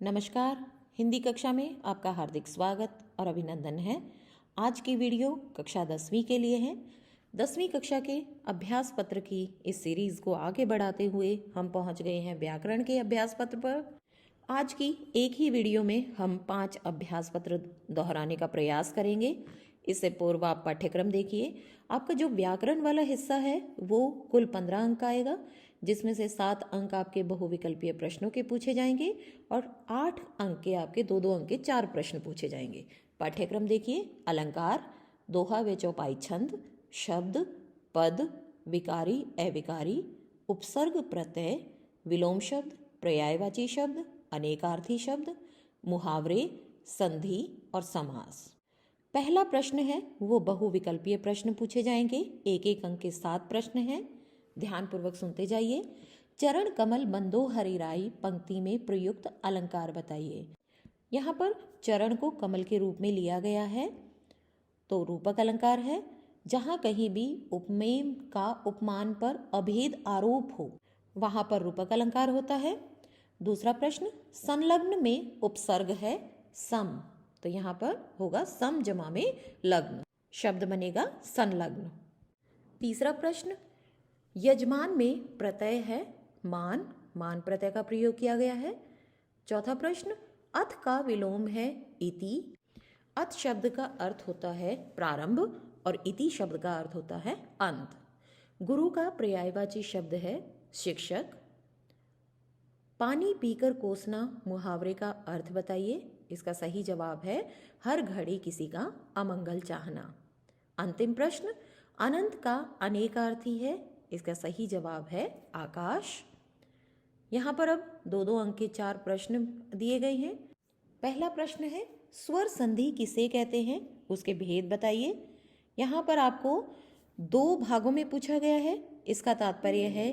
नमस्कार। हिंदी कक्षा में आपका हार्दिक स्वागत और अभिनंदन है। आज की वीडियो कक्षा 10वीं के लिए है। 10वीं कक्षा के अभ्यास पत्र की इस सीरीज़ को आगे बढ़ाते हुए हम पहुंच गए हैं व्याकरण के अभ्यास पत्र पर। आज की एक ही वीडियो में हम 5 अभ्यास पत्र दोहराने का प्रयास करेंगे। इससे पूर्व आप पाठ्यक्रम देखिए। आपका जो व्याकरण वाला हिस्सा है वो कुल 15 अंक आएगा, जिसमें से 7 अंक आपके बहुविकल्पीय प्रश्नों के पूछे जाएंगे और 8 अंक के आपके 2-2 अंक के 4 प्रश्न पूछे जाएंगे। पाठ्यक्रम देखिए। अलंकार, दोहा व चौपाई छंद, शब्द, पद, विकारी अविकारी, उपसर्ग प्रत्यय, विलोम शब्द, पर्यायवाची शब्द, अनेकार्थी शब्द, मुहावरे, संधि और समास। पहला प्रश्न है वो बहुविकल्पीय प्रश्न पूछे जाएंगे। एक एक अंक के 7 प्रश्न हैं। ध्यानपूर्वक सुनते जाइए। चरण कमल बंदो हरिराई पंक्ति में प्रयुक्त अलंकार बताइए। यहाँ पर चरण को कमल के रूप में लिया गया है तो रूपक अलंकार है। जहाँ कहीं भी उपमेय का उपमान पर अभेद आरोप हो वहाँ पर रूपक अलंकार होता है। दूसरा प्रश्न, संलग्न में उपसर्ग है सम, तो यहाँ पर होगा सम जमा में लग्न, शब्द बनेगा संलग्न। तीसरा प्रश्न, यजमान में प्रत्यय है मान, मान प्रत्यय का प्रयोग किया गया है। चौथा प्रश्न, अथ का विलोम है इति। अथ शब्द का अर्थ होता है प्रारंभ और इति शब्द का अर्थ होता है अंत। गुरु का पर्यायवाची शब्द है शिक्षक। पानी पीकर कोसना मुहावरे का अर्थ बताइए। इसका सही जवाब है हर घड़ी किसी का अमंगल चाहना। अंतिम प्रश्न, अनंत का अनेकार्थी है। इसका सही जवाब है आकाश। यहाँ पर अब 2-2 अंक के 4 प्रश्न दिए गए हैं। पहला प्रश्न है स्वर संधि किसे कहते हैं, उसके भेद बताइए। यहाँ पर आपको 2 भागों में पूछा गया है। इसका तात्पर्य है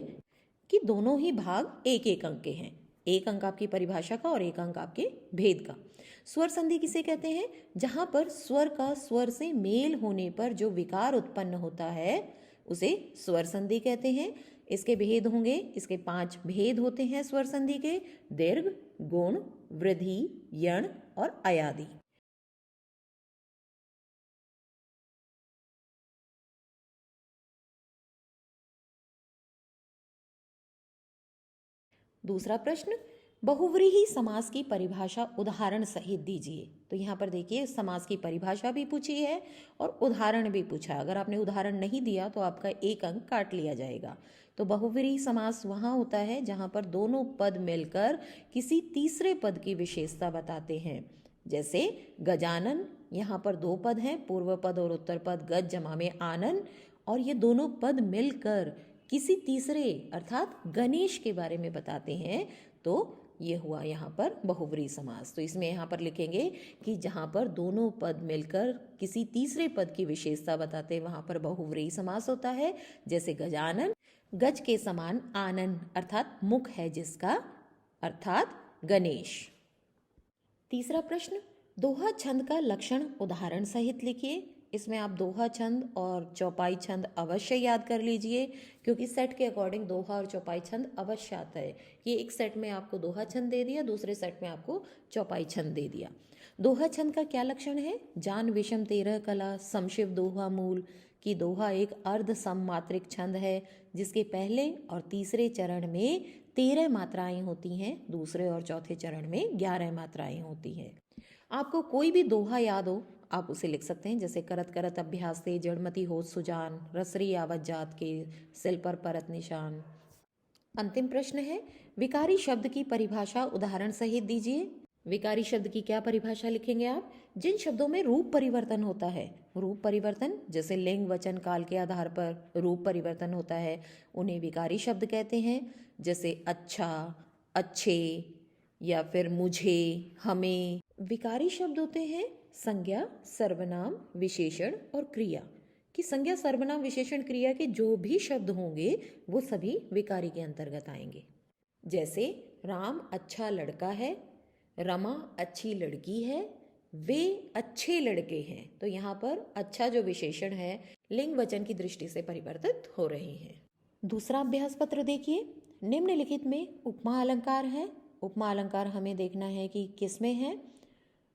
कि दोनों ही भाग एक एक अंक के हैं। एक अंक आपकी परिभाषा का और एक अंक आपके भेद का। स्वर संधि किसे कहते हैं, जहाँ पर स्वर का स्वर से मेल होने पर जो विकार उत्पन्न होता है उसे स्वर संधि कहते हैं। इसके भेद होंगे, इसके 5 भेद होते हैं स्वर संधि के: दीर्घ, गुण, वृद्धि, यण और अयादि। दूसरा प्रश्न, बहुव्रीहि समास की परिभाषा उदाहरण सहित दीजिए। तो यहाँ पर देखिए समास की परिभाषा भी पूछी है और उदाहरण भी पूछा। अगर आपने उदाहरण नहीं दिया तो आपका 1 अंक काट लिया जाएगा। तो बहुव्रीहि समास वहाँ होता है जहाँ पर दोनों पद मिलकर किसी तीसरे पद की विशेषता बताते हैं। जैसे गजानन, यहाँ पर 2 पद हैं, पूर्व पद और उत्तर पद, गज जमा में आनन, और ये दोनों पद मिलकर किसी तीसरे अर्थात गणेश के बारे में बताते हैं, तो ये हुआ यहाँ पर बहुव्रीहि समास। तो इसमें यहाँ पर लिखेंगे कि जहाँ पर दोनों पद मिलकर किसी तीसरे पद की विशेषता बताते हैं वहाँ पर बहुव्रीहि समास होता है। जैसे गजानन, गज के समान आनन अर्थात मुख है जिसका, अर्थात गणेश। तीसरा प्रश्न, दोहा छंद का लक्षण उदाहरण सहित लिखिए। इसमें आप दोहा छंद और चौपाई छंद अवश्य याद कर लीजिए, क्योंकि सेट के अकॉर्डिंग दोहा और चौपाई छंद अवश्य आता है। ये एक सेट में आपको दोहा छंद दे दिया, दूसरे सेट में आपको चौपाई छंद दे दिया। दोहा छंद का क्या लक्षण है, जान विषम 13 कला समशिव दोहा मूल कि दोहा एक अर्ध सममात्रिक छंद है जिसके पहले और तीसरे चरण में 13 मात्राएं होती हैं, दूसरे और चौथे चरण में 11 मात्राएं होती हैं। आपको कोई भी दोहा याद हो आप उसे लिख सकते हैं, जैसे करत करत अभ्यास से जड़मती होत सुजान, रसरी आवत जात के, सिल पर परत निशान। अंतिम प्रश्न है विकारी शब्द की परिभाषा उदाहरण सहित दीजिए। विकारी शब्द की क्या परिभाषा लिखेंगे आप, जिन शब्दों में रूप परिवर्तन होता है। रूप परिवर्तन जैसे लिंग वचन काल के आधार पर रूप परिवर्तन होता है, उन्हें विकारी शब्द कहते हैं। जैसे अच्छा, अच्छे या फिर मुझे, हमें। विकारी शब्द होते हैं संज्ञा, सर्वनाम, विशेषण और क्रिया। कि संज्ञा, सर्वनाम, विशेषण, क्रिया के जो भी शब्द होंगे वो सभी विकारी के अंतर्गत आएंगे। जैसे राम अच्छा लड़का है, रमा अच्छी लड़की है, वे अच्छे लड़के हैं। तो यहाँ पर अच्छा जो विशेषण है लिंग वचन की दृष्टि से परिवर्तित हो रहे हैं। दूसरा अभ्यास पत्र देखिए। निम्नलिखित में उपमा अलंकार है उपमा अलंकार हमें देखना है कि किसमें है।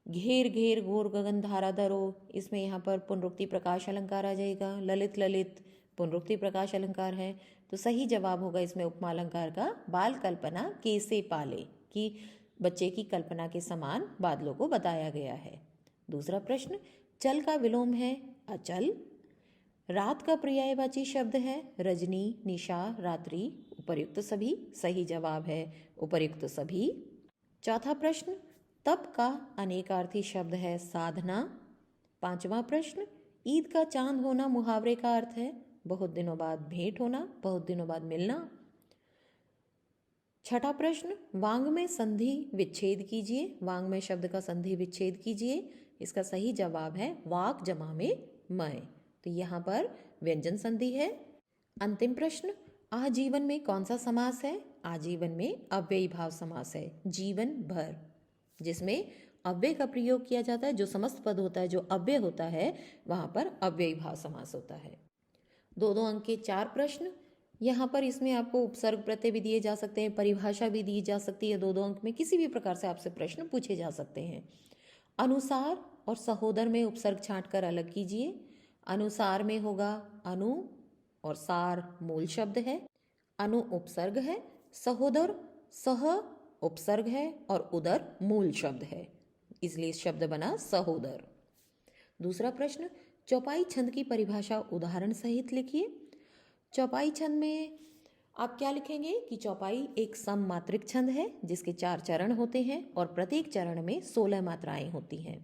घेर घेर घोर गगन धारा धरो, इसमें यहाँ पर पुनरुक्ति प्रकाश अलंकार आ जाएगा। ललित ललित पुनरुक्ति प्रकाश अलंकार है। तो सही जवाब होगा इसमें उपमा अलंकार का बाल कल्पना कैसे पाले, कि बच्चे की कल्पना के समान बादलों को बताया गया है। दूसरा प्रश्न, चल का विलोम है अचल। रात का पर्यायवाची शब्द है रजनी, निशा, रात्रि। उपर्युक्त सभी सही जवाब है उपर्युक्त सभी। चौथा प्रश्न, तप का अनेकार्थी शब्द है साधना। पांचवा प्रश्न, ईद का चांद होना मुहावरे का अर्थ है बहुत दिनों बाद भेंट होना, बहुत दिनों बाद मिलना। छठा प्रश्न, वांग में संधि विच्छेद कीजिए। वांग में शब्द का संधि विच्छेद कीजिए। इसका सही जवाब है वाक जमा में मय। तो यहाँ पर व्यंजन संधि है। अंतिम प्रश्न, आजीवन में कौन सा समास है? आजीवन में अव्ययी भाव समास है, जीवन भर, जिसमें अव्यय का प्रयोग किया जाता है। जो समस्त पद होता है, जो अव्यय होता है, वहां पर अव्ययी भाव समास होता है। दो दो अंक के 4 प्रश्न। यहाँ पर इसमें आपको उपसर्ग प्रत्यय भी दिए जा सकते हैं, परिभाषा भी दी जा सकती है। दो दो अंक में किसी भी प्रकार से आपसे प्रश्न पूछे जा सकते हैं। अनुसार और सहोदर में उपसर्ग छांट कर अलग कीजिए। अनुसार में होगा अनु और सार मूल शब्द है, अनु उपसर्ग है, सहोदर सह उपसर्ग है और उदर मूल शब्द है, इसलिए शब्द बना सहोदर। दूसरा प्रश्न, चौपाई छंद की परिभाषा उदाहरण सहित लिखिए। चौपाई छंद में आप क्या लिखेंगे कि चौपाई एक सममात्रिक छंद है जिसके 4 चरण होते हैं और प्रत्येक चरण में 16 मात्राएं होती हैं।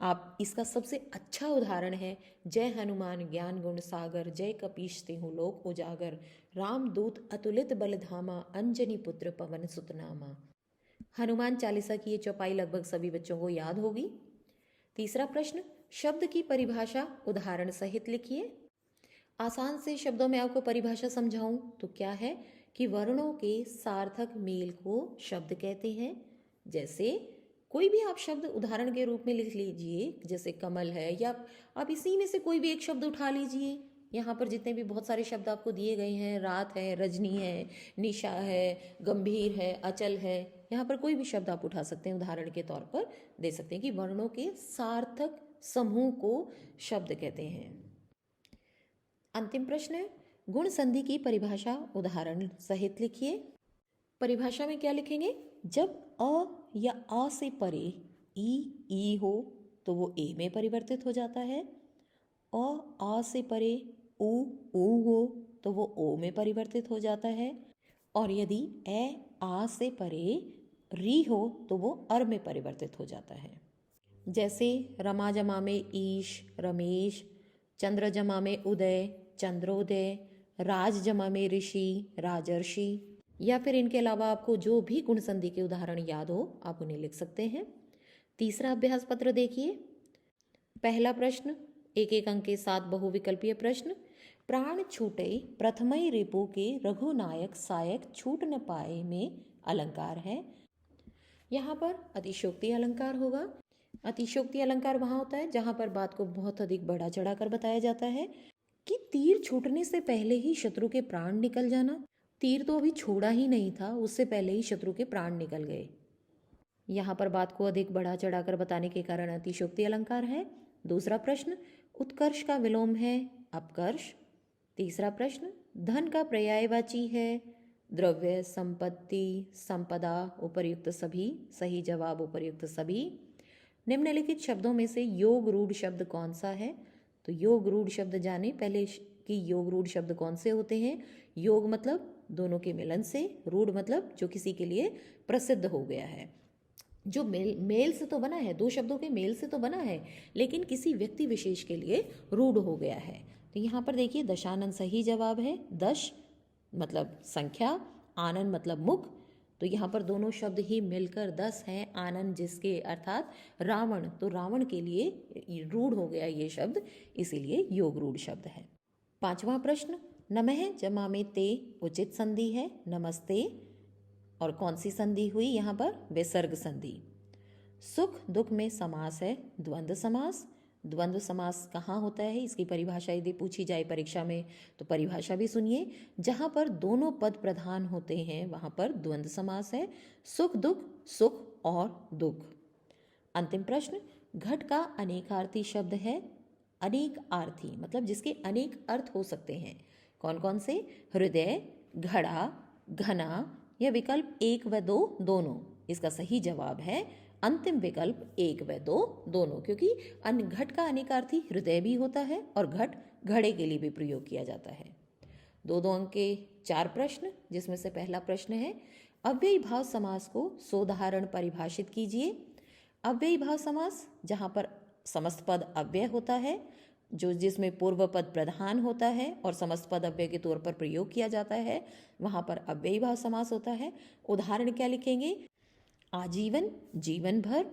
आप इसका सबसे अच्छा उदाहरण है जय हनुमान ज्ञान गुण सागर, जय कपीश तेहु लोक उजागर, रामदूत अतुलित बलधामा, अंजनी पुत्र पवन सुतनामा। हनुमान चालीसा की ये चौपाई लगभग सभी बच्चों को याद होगी। तीसरा प्रश्न, शब्द की परिभाषा उदाहरण सहित लिखिए। आसान से शब्दों में आपको परिभाषा समझाऊं तो क्या है कि वर्णों के सार्थक मेल को शब्द कहते हैं। जैसे कोई भी आप शब्द उदाहरण के रूप में लिख लीजिए, जैसे कमल है, या आप इसी में से कोई भी एक शब्द उठा लीजिए। यहाँ पर जितने भी बहुत सारे शब्द आपको दिए गए हैं, रात है, रजनी है, निशा है, गंभीर है, अचल है, यहाँ पर कोई भी शब्द आप उठा सकते हैं, उदाहरण के तौर पर दे सकते हैं कि वर्णों के सार्थक समूह को शब्द कहते हैं। अंतिम प्रश्न है, गुण संधि की परिभाषा उदाहरण सहित लिखिए। परिभाषा में क्या लिखेंगे? जब अ या आ से परे ई हो तो वो ए में परिवर्तित हो जाता है। आ से परे ऊ हो तो वो ओ में परिवर्तित हो जाता है। और यदि ए आ से परे री हो तो वो अर में परिवर्तित हो जाता है। जैसे रमा जमा में ईश रमेश, चंद्र जमा में उदय चंद्रोदय, राज जमा में ऋषि राजर्षि, या फिर इनके अलावा आपको जो भी गुण संधि के उदाहरण याद हो आप उन्हें लिख सकते हैं। तीसरा अभ्यास पत्र देखिए। पहला प्रश्न, एक एक अंक के 7 बहुविकल्पीय प्रश्न। प्राण छूटे प्रथमई रिपु के रघुनायक सायक छूट न पाए में अलंकार है। यहाँ पर अतिशोक्ति अलंकार होगा। अतिशोक्ति अलंकार वहाँ होता है जहाँ पर बात को बहुत अधिक बढ़ा चढ़ाकर बताया जाता है कि तीर छूटने से पहले ही शत्रु के प्राण निकल जाना। तीर तो अभी छोड़ा ही नहीं था, उससे पहले ही शत्रु के प्राण निकल गए। यहाँ पर बात को अधिक बढ़ा चढ़ाकर बताने के कारण अतिशोक्ति अलंकार है। दूसरा प्रश्न, उत्कर्ष का विलोम है अपकर्ष। तीसरा प्रश्न, धन का पर्यायवाची है द्रव्य, संपत्ति, संपदा। उपर्युक्त सभी सही जवाब उपर्युक्त सभी। निम्नलिखित शब्दों में से योग रूढ़ शब्द कौन सा है? तो योग रूढ़ शब्द जाने पहले कि योग रूढ़ शब्द कौन से होते हैं। योग मतलब दोनों के मिलन से, रूढ़ मतलब जो किसी के लिए प्रसिद्ध हो गया है, जो मेल से तो बना है, दो शब्दों के मेल से तो बना है, लेकिन किसी व्यक्ति विशेष के लिए रूढ़ हो गया है। तो यहाँ पर देखिए दशानन सही जवाब है। दश मतलब संख्या, आनन मतलब मुख, तो यहाँ पर दोनों शब्द ही मिलकर 10 हैं। आनन जिसके अर्थात रावण, तो रावण के लिए रूढ़ हो गया ये शब्द, इसीलिए योग रूढ़ शब्द है। पांचवा प्रश्न, नमः जमा में ते उचित संधि है नमस्ते, और कौन सी संधि हुई यहाँ पर? विसर्ग संधि। सुख दुख में समास है द्वंद्व समास। द्वंद्व समास कहाँ होता है, इसकी परिभाषा यदि पूछी जाए परीक्षा में तो परिभाषा भी सुनिए। जहाँ पर दोनों पद प्रधान होते हैं वहाँ पर द्वंद्व समास है। सुख दुख, सुख और दुख। अंतिम प्रश्न, घट का अनेकार्थी शब्द है। अनेक आर्थी मतलब जिसके अनेक अर्थ हो सकते हैं। कौन कौन से? हृदय, घड़ा, घना या विकल्प 1 व 2 दोनों। इसका सही जवाब है अंतिम विकल्प 1 व 2 दोनों, क्योंकि घट का अनेकार्थी हृदय भी होता है और घट घड़े के लिए भी प्रयोग किया जाता है। 2 अंक के 4 प्रश्न, जिसमें से पहला प्रश्न है अव्ययी भाव समास को सोदाहरण परिभाषित कीजिए। अव्ययी भाव समास जहाँ पर समस्त पद अव्यय होता है, जो जिसमें पूर्व पद प्रधान होता है और समस्त पद अव्यय के तौर पर प्रयोग किया जाता है, वहाँ पर अव्ययी भाव समास होता है। उदाहरण क्या लिखेंगे? आजीवन, जीवन भर।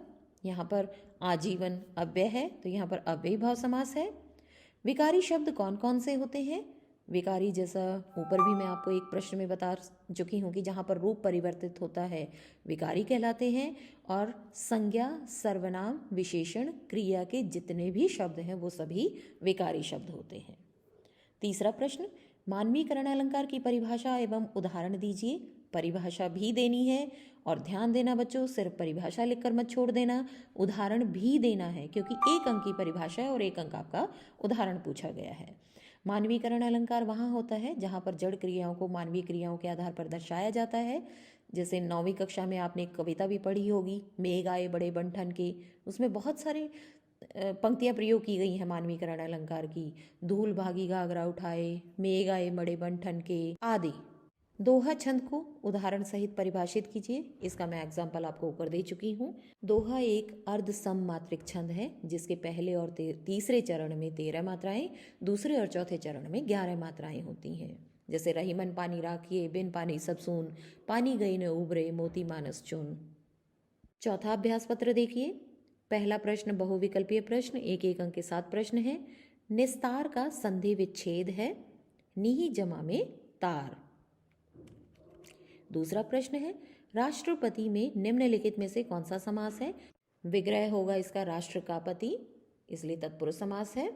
यहाँ पर आजीवन अव्यय है तो यहाँ पर अव्ययी भाव समास है। विकारी शब्द कौन कौन से होते हैं? विकारी जैसा ऊपर भी मैं आपको एक प्रश्न में बता चुकी हूँ कि जहाँ पर रूप परिवर्तित होता है विकारी कहलाते हैं। और संज्ञा, सर्वनाम, विशेषण, क्रिया के जितने भी शब्द हैं वो सभी विकारी शब्द होते हैं। तीसरा प्रश्न, मानवीकरण अलंकार की परिभाषा एवं उदाहरण दीजिए। परिभाषा भी देनी है और ध्यान देना बच्चों, सिर्फ परिभाषा लिखकर मत छोड़ देना, उदाहरण भी देना है, क्योंकि 1 अंक की परिभाषा है और 1 अंक आपका उदाहरण पूछा गया है। मानवीकरण अलंकार वहाँ होता है जहाँ पर जड़ क्रियाओं को मानवीय क्रियाओं के आधार पर दर्शाया जाता है। जैसे 9वीं कक्षा में आपने एक कविता भी पढ़ी होगी, मेघ आए बड़े बंठन के, उसमें बहुत सारे पंक्तियाँ प्रयोग की गई हैं मानवीकरण अलंकार की। धूल भागी घाघरा उठाए, मेघ आए बड़े बंठन के आदि। दोहा छंद को उदाहरण सहित परिभाषित कीजिए। इसका मैं एग्जाम्पल आपको ऊपर दे चुकी हूँ। दोहा एक अर्ध सममात्रिक छंद है जिसके पहले और तीसरे चरण में 13 मात्राएं, दूसरे और चौथे चरण में 11 मात्राएं होती हैं। जैसे रहीमन पानी राखिए, बिन पानी सब सून, पानी गई न उबरे, मोती मानस चुन। चौथा अभ्यास पत्र देखिए। पहला प्रश्न बहुविकल्पीय प्रश्न, 1 अंक के 7 प्रश्न है। निस्तार का संधि विच्छेद है, नीही जमा में तार। दूसरा प्रश्न है राष्ट्रपति में निम्नलिखित में से कौन सा समास है? विग्रह होगा इसका राष्ट्र का पति, इसलिए तत्पुरुष समास है।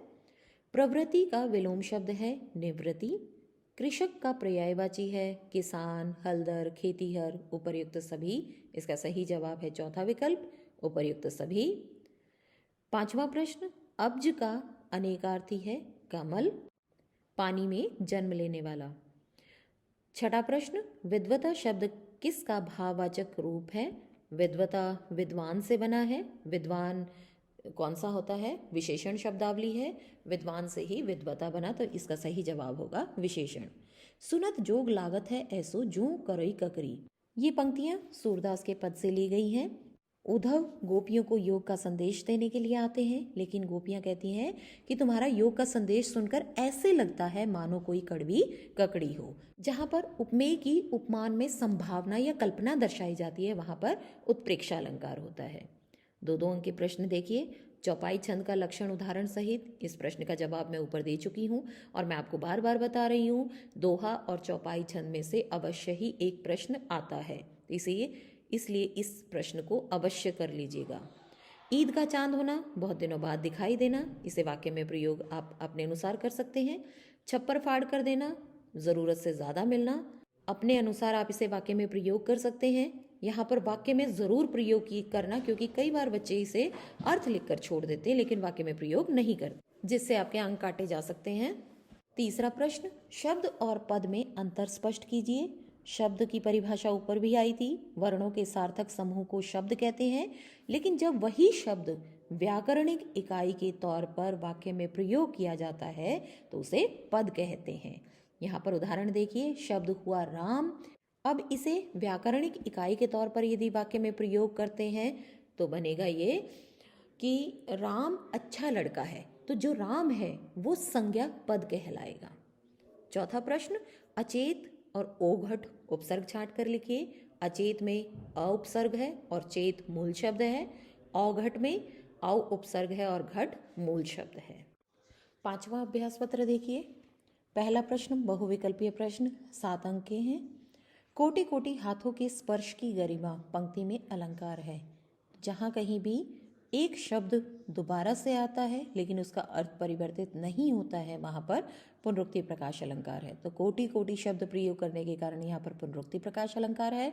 प्रवृत्ति का विलोम शब्द है निवृत्ति। कृषक का पर्यायवाची है किसान, हलदर, खेतीहर, उपर्युक्त सभी। इसका सही जवाब है चौथा विकल्प, उपर्युक्त सभी। 5वां प्रश्न, अब्ज का अनेकार्थी है कमल, पानी में जन्म लेने वाला। 6ठा प्रश्न, विद्वता शब्द किसका भाववाचक रूप है? विद्वता विद्वान से बना है। विद्वान कौन सा होता है? विशेषण शब्दावली है। विद्वान से ही विद्वता बना, तो इसका सही जवाब होगा विशेषण। सुनत जोग लागत है ऐसो जूं करई ककरी। ये पंक्तियां सूरदास के पद से ली गई हैं। उद्धव गोपियों को योग का संदेश देने के लिए आते हैं, लेकिन गोपियां कहती हैं कि तुम्हारा योग का संदेश सुनकर ऐसे लगता है मानो कोई कड़वी ककड़ी हो। जहाँ पर उपमेय की उपमान में संभावना या कल्पना दर्शाई जाती है वहाँ पर उत्प्रेक्षा अलंकार होता है। 2 अंक के प्रश्न देखिए। चौपाई छंद का लक्षण उदाहरण सहित। इस प्रश्न का जवाब मैं ऊपर दे चुकी हूँ और मैं आपको बार बार बता रही हूँ, दोहा और चौपाई छंद में से अवश्य ही एक प्रश्न आता है, इसलिए इस प्रश्न को अवश्य कर लीजिएगा। ईद का चांद होना, बहुत दिनों बाद दिखाई देना, इसे वाक्य में प्रयोग आप अपने अनुसार कर सकते हैं। छप्पर फाड़ कर देना, ज़रूरत से ज़्यादा मिलना, अपने अनुसार आप इसे वाक्य में प्रयोग कर सकते हैं। यहाँ पर वाक्य में ज़रूर प्रयोग करना, क्योंकि कई बार बच्चे इसे अर्थ लिखकर छोड़ देते हैं लेकिन वाक्य में प्रयोग नहीं करते, जिससे आपके अंक काटे जा सकते हैं। तीसरा प्रश्न, शब्द और पद में अंतर स्पष्ट कीजिए। शब्द की परिभाषा ऊपर भी आई थी। वर्णों के सार्थक समूह को शब्द कहते हैं, लेकिन जब वही शब्द व्याकरणिक इकाई के तौर पर वाक्य में प्रयोग किया जाता है तो उसे पद कहते हैं। यहाँ पर उदाहरण देखिए, शब्द हुआ राम। अब इसे व्याकरणिक इकाई के तौर पर यदि वाक्य में प्रयोग करते हैं तो बनेगा ये कि राम अच्छा लड़का है, तो जो राम है वो संज्ञा पद कहलाएगा। चौथा प्रश्न, अचेत और ओघट उपसर्ग छांट कर लिखिए। अचेत में अ उपसर्ग है और चेत मूल शब्द है। औघट में औ उपसर्ग है और घट मूल शब्द है। 5वां अभ्यास पत्र देखिए। पहला प्रश्न बहुविकल्पीय प्रश्न, 7 अंक के हैं। कोटि कोटि हाथों के स्पर्श की गरिमा पंक्ति में अलंकार है। जहाँ कहीं भी एक शब्द दोबारा से आता है लेकिन उसका अर्थ परिवर्तित नहीं होता है, वहाँ पर पुनरुक्ति प्रकाश अलंकार है। तो कोटि कोटि शब्द प्रयोग करने के कारण यहाँ पर पुनरुक्ति प्रकाश अलंकार है।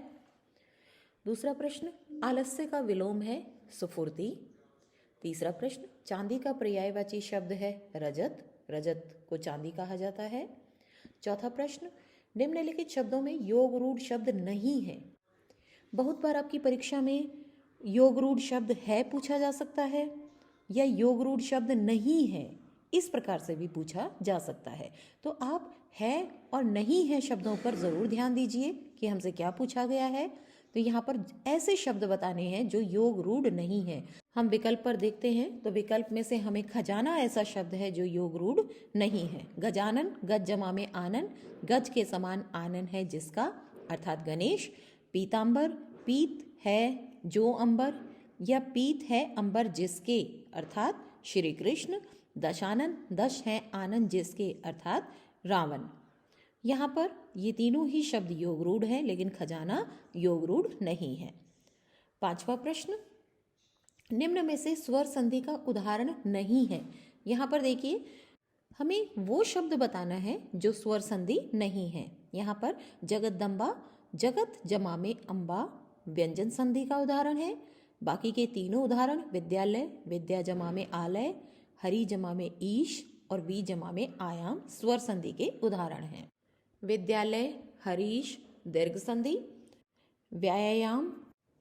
दूसरा प्रश्न, आलस्य का विलोम है सुफुर्ती। तीसरा प्रश्न, चांदी का पर्यायवाची शब्द है रजत, रजत को चांदी कहा जाता है। चौथा प्रश्न, निम्नलिखित शब्दों में योग रूढ़ शब्द नहीं है। बहुत बार आपकी परीक्षा में योग रूढ़ शब्द है पूछा जा सकता है या योग रूढ़ शब्द नहीं है, इस प्रकार से भी पूछा जा सकता है। तो आप है और नहीं है शब्दों पर ज़रूर ध्यान दीजिए कि हमसे क्या पूछा गया है। तो यहाँ पर ऐसे शब्द बताने हैं जो योग रूढ़ नहीं है। हम विकल्प पर देखते हैं तो विकल्प में से हमें खजाना ऐसा शब्द है जो योग रूढ़ नहीं है। गजानन, गज जमा में आनन, गज के समान आनन है जिसका, अर्थात गणेश। पीतांबर, पीत है जो अंबर या पीत है अंबर जिसके, अर्थात श्री कृष्ण। दशानन, दश है आनंद जिसके, अर्थात रावण। यहाँ पर ये तीनों ही शब्द योग रूढ़ है लेकिन खजाना योग रूढ़ नहीं है। पांचवा प्रश्न, निम्न में से स्वर संधि का उदाहरण नहीं है। यहाँ पर देखिए हमें वो शब्द बताना है जो स्वर संधि नहीं है। यहाँ पर जगदम्बा, जगत जमा में अम्बा व्यंजन संधि का उदाहरण है। बाकी के तीनों उदाहरण विद्यालय, विद्या जमा में आलय, हरि जमा में ईश और वी जमा में आयाम स्वर संधि के उदाहरण हैं। विद्यालय, हरीश दीर्घ संधि, व्यायाम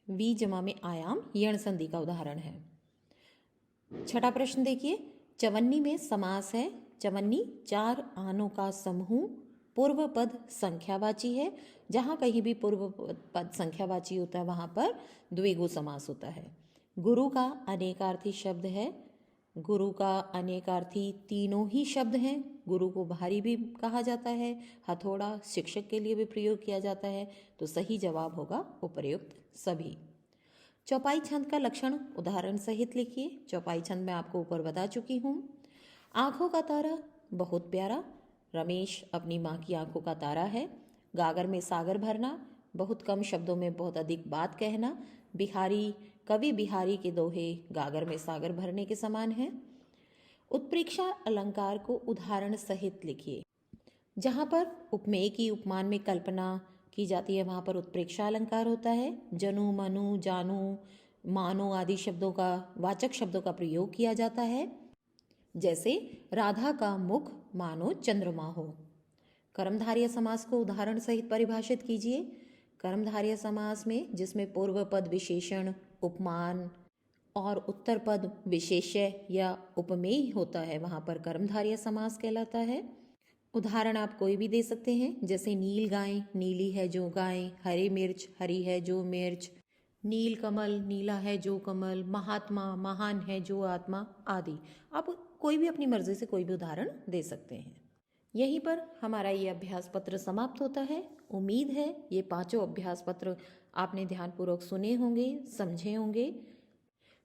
वी जमा में आयाम यण संधि का उदाहरण है। छठा प्रश्न देखिए, चवन्नी में समास है। चवन्नी चार आनों का समूह, पूर्व पद संख्यावाची है। जहाँ कहीं भी पूर्व पद संख्यावाची होता है वहाँ पर द्विगु समास होता है। गुरु का अनेकार्थी शब्द है। गुरु का अनेकार्थी तीनों ही शब्द हैं। गुरु को भारी भी कहा जाता है, हथौड़ा शिक्षक के लिए भी प्रयोग किया जाता है। तो सही जवाब होगा उपर्युक्त सभी। चौपाई छंद का लक्षण उदाहरण सहित लिखिए। चौपाई छंद मैं आपको ऊपर बता चुकी हूँ। आंखों का तारा बहुत प्यारा, रमेश अपनी माँ की आंखों का तारा है। गागर में सागर भरना, बहुत कम शब्दों में बहुत अधिक बात कहना। बिहारी, कवि बिहारी के दोहे गागर में सागर भरने के समान है। उत्प्रेक्षा अलंकार को उदाहरण सहित लिखिए। जहाँ पर उपमेय की उपमान में कल्पना की जाती है वहाँ पर उत्प्रेक्षा अलंकार होता है। जनु, मनु, जानू, मानो आदि शब्दों का, वाचक शब्दों का प्रयोग किया जाता है। जैसे राधा का मुख मानो चंद्रमा हो। कर्मधारय समास को उदाहरण सहित परिभाषित कीजिए। कर्मधारय समास में जिसमें पूर्व पद विशेषण, उपमान और उत्तर पद विशेष्य या उपमेय होता है वहाँ पर कर्मधारय समास कहलाता है। उदाहरण आप कोई भी दे सकते हैं, जैसे नील गाय, नीली है जो गाय, हरे मिर्च, हरी है जो मिर्च, नील कमल, नीला है जो कमल, महात्मा, महान है जो आत्मा आदि। आप कोई भी अपनी मर्जी से कोई भी उदाहरण दे सकते हैं। यहीं पर हमारा ये अभ्यास पत्र समाप्त होता है। उम्मीद है ये पांचों अभ्यास पत्र आपने ध्यानपूर्वक सुने होंगे, समझे होंगे।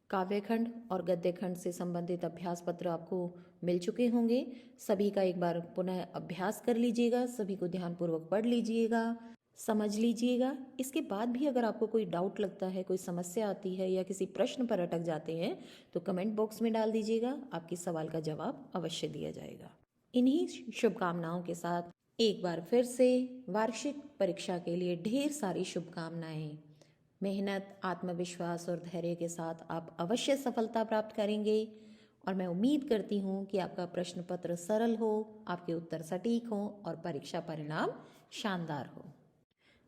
काव्यखंड और गद्यखंड से संबंधित अभ्यास पत्र आपको मिल चुके होंगे। सभी का एक बार पुनः अभ्यास कर लीजिएगा, सभी को ध्यानपूर्वक पढ़ लीजिएगा, समझ लीजिएगा। इसके बाद भी अगर आपको कोई डाउट लगता है, कोई समस्या आती है या किसी प्रश्न पर अटक जाते हैं तो कमेंट बॉक्स में डाल दीजिएगा, आपके सवाल का जवाब अवश्य दिया जाएगा। इन्हीं शुभकामनाओं के साथ एक बार फिर से वार्षिक परीक्षा के लिए ढेर सारी शुभकामनाएं। मेहनत, आत्मविश्वास और धैर्य के साथ आप अवश्य सफलता प्राप्त करेंगे और मैं उम्मीद करती हूँ कि आपका प्रश्न पत्र सरल हो, आपके उत्तर सटीक हो और परीक्षा परिणाम शानदार हो।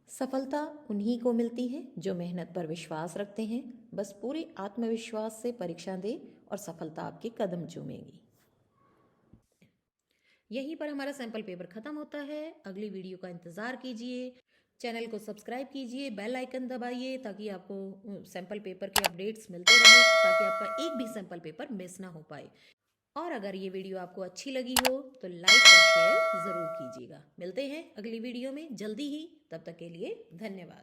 सफलता उन्हीं को मिलती है जो मेहनत पर विश्वास रखते हैं। बस पूरे आत्मविश्वास से परीक्षा दें और सफलता आपके कदम चूमेगी। यहीं पर हमारा सैंपल पेपर खत्म होता है। अगली वीडियो का इंतजार कीजिए, चैनल को सब्सक्राइब कीजिए, बेल आइकन दबाइए ताकि आपको सैंपल पेपर के अपडेट्स मिलते रहें, ताकि आपका एक भी सैंपल पेपर मिस ना हो पाए। और अगर ये वीडियो आपको अच्छी लगी हो तो लाइक और शेयर ज़रूर कीजिएगा। मिलते हैं अगली वीडियो में जल्दी ही, तब तक के लिए धन्यवाद।